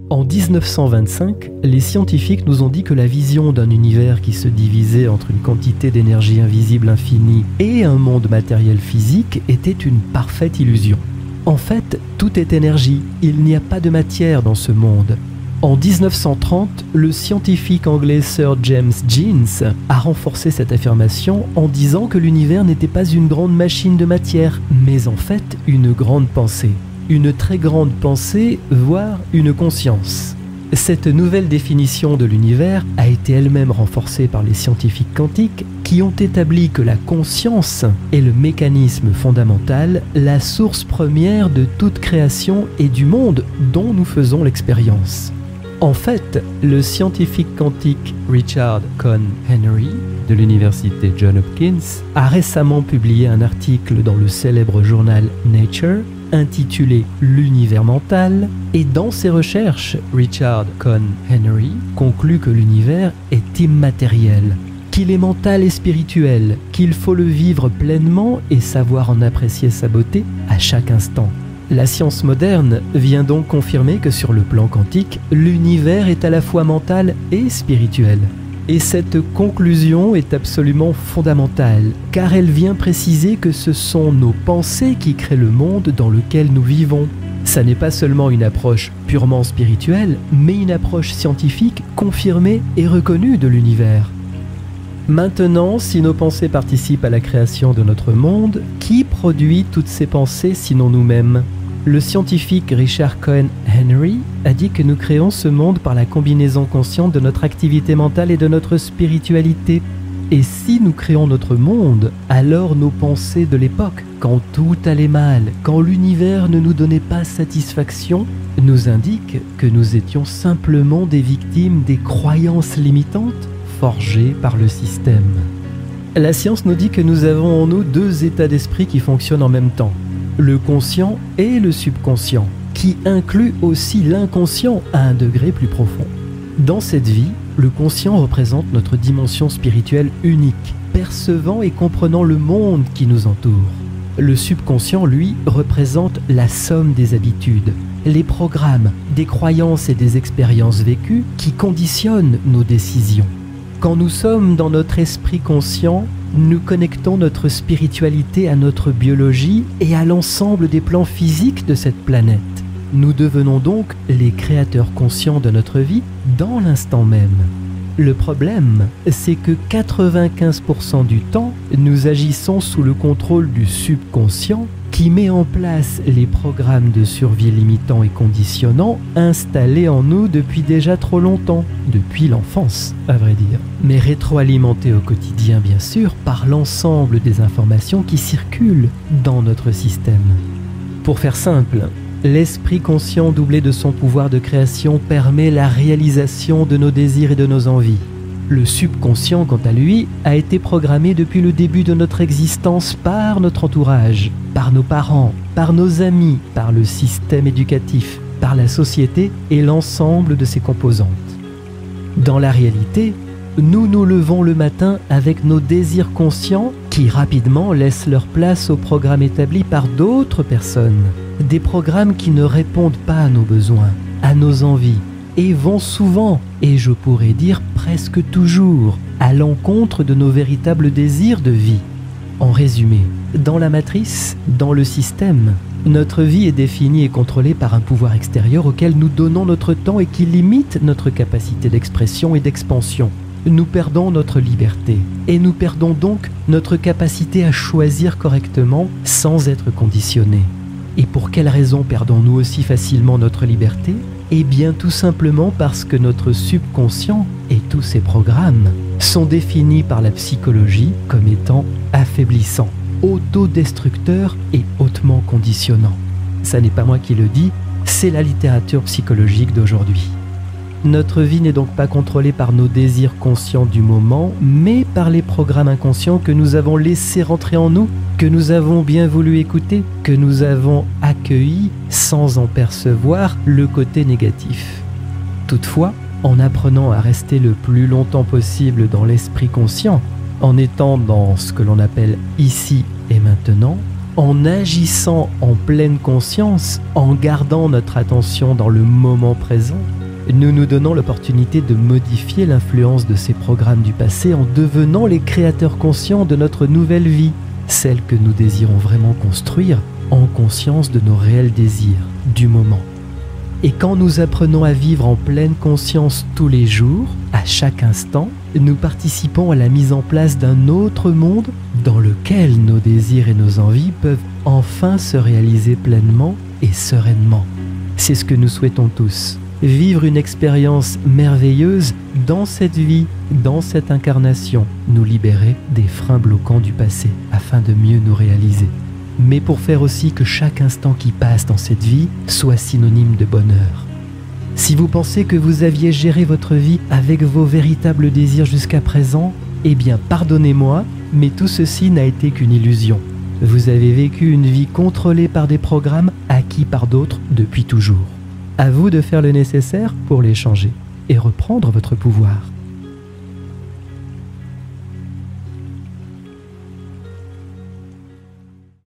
En 1925, les scientifiques nous ont dit que la vision d'un univers qui se divisait entre une quantité d'énergie invisible infinie et un monde matériel physique était une parfaite illusion. En fait, tout est énergie, il n'y a pas de matière dans ce monde. En 1930, le scientifique anglais Sir James Jeans a renforcé cette affirmation en disant que l'univers n'était pas une grande machine de matière, mais en fait une grande pensée. Une très grande pensée, voire une conscience. Cette nouvelle définition de l'univers a été elle-même renforcée par les scientifiques quantiques qui ont établi que la conscience est le mécanisme fondamental, la source première de toute création et du monde dont nous faisons l'expérience. En fait, le scientifique quantique Richard Cohn Henry de l'université Johns Hopkins a récemment publié un article dans le célèbre journal Nature intitulé « L'univers mental » et dans ses recherches, Richard Cohn Henry conclut que l'univers est immatériel, qu'il est mental et spirituel, qu'il faut le vivre pleinement et savoir en apprécier sa beauté à chaque instant. La science moderne vient donc confirmer que sur le plan quantique, l'univers est à la fois mental et spirituel. Et cette conclusion est absolument fondamentale, car elle vient préciser que ce sont nos pensées qui créent le monde dans lequel nous vivons. Ça n'est pas seulement une approche purement spirituelle, mais une approche scientifique confirmée et reconnue de l'univers. Maintenant, si nos pensées participent à la création de notre monde, qui produit toutes ces pensées sinon nous-mêmes ? Le scientifique Richard Cohn Henry a dit que nous créons ce monde par la combinaison consciente de notre activité mentale et de notre spiritualité. Et si nous créons notre monde, alors nos pensées de l'époque, quand tout allait mal, quand l'univers ne nous donnait pas satisfaction, nous indiquent que nous étions simplement des victimes des croyances limitantes forgées par le système. La science nous dit que nous avons en nous deux états d'esprit qui fonctionnent en même temps. Le conscient et le subconscient, qui inclut aussi l'inconscient à un degré plus profond. Dans cette vie, le conscient représente notre dimension spirituelle unique, percevant et comprenant le monde qui nous entoure. Le subconscient, lui, représente la somme des habitudes, les programmes, des croyances et des expériences vécues qui conditionnent nos décisions. Quand nous sommes dans notre esprit conscient, nous connectons notre spiritualité à notre biologie et à l'ensemble des plans physiques de cette planète. Nous devenons donc les créateurs conscients de notre vie dans l'instant même. Le problème, c'est que 95% du temps, nous agissons sous le contrôle du subconscient qui met en place les programmes de survie limitants et conditionnants installés en nous depuis déjà trop longtemps, depuis l'enfance à vrai dire, mais rétroalimentés au quotidien bien sûr par l'ensemble des informations qui circulent dans notre système. Pour faire simple, l'esprit conscient doublé de son pouvoir de création permet la réalisation de nos désirs et de nos envies. Le subconscient, quant à lui, a été programmé depuis le début de notre existence par notre entourage, par nos parents, par nos amis, par le système éducatif, par la société et l'ensemble de ses composantes. Dans la réalité, nous nous levons le matin avec nos désirs conscients qui rapidement laissent leur place aux programmes établis par d'autres personnes. Des programmes qui ne répondent pas à nos besoins, à nos envies, et vont souvent, et je pourrais dire presque toujours, à l'encontre de nos véritables désirs de vie. En résumé, dans la matrice, dans le système, notre vie est définie et contrôlée par un pouvoir extérieur auquel nous donnons notre temps et qui limite notre capacité d'expression et d'expansion. Nous perdons notre liberté, et nous perdons donc notre capacité à choisir correctement sans être conditionnés. Et pour quelle raison perdons-nous aussi facilement notre liberté ? Eh bien tout simplement parce que notre subconscient et tous ses programmes sont définis par la psychologie comme étant affaiblissants, autodestructeurs et hautement conditionnants. Ça n'est pas moi qui le dis, c'est la littérature psychologique d'aujourd'hui. Notre vie n'est donc pas contrôlée par nos désirs conscients du moment, mais par les programmes inconscients que nous avons laissés rentrer en nous, que nous avons bien voulu écouter, que nous avons accueillis sans en percevoir le côté négatif. Toutefois, en apprenant à rester le plus longtemps possible dans l'esprit conscient, en étant dans ce que l'on appelle ici et maintenant, En agissant en pleine conscience, en gardant notre attention dans le moment présent, nous nous donnons l'opportunité de modifier l'influence de ces programmes du passé en devenant les créateurs conscients de notre nouvelle vie, celle que nous désirons vraiment construire en conscience de nos réels désirs du moment. Et quand nous apprenons à vivre en pleine conscience tous les jours, à chaque instant, nous participons à la mise en place d'un autre monde dans lequel nos désirs et nos envies peuvent enfin se réaliser pleinement et sereinement. C'est ce que nous souhaitons tous. Vivre une expérience merveilleuse dans cette vie, dans cette incarnation, nous libérer des freins bloquants du passé afin de mieux nous réaliser. Mais pour faire aussi que chaque instant qui passe dans cette vie soit synonyme de bonheur. Si vous pensez que vous aviez géré votre vie avec vos véritables désirs jusqu'à présent, eh bien pardonnez-moi, mais tout ceci n'a été qu'une illusion. Vous avez vécu une vie contrôlée par des programmes acquis par d'autres depuis toujours. À vous de faire le nécessaire pour les changer et reprendre votre pouvoir.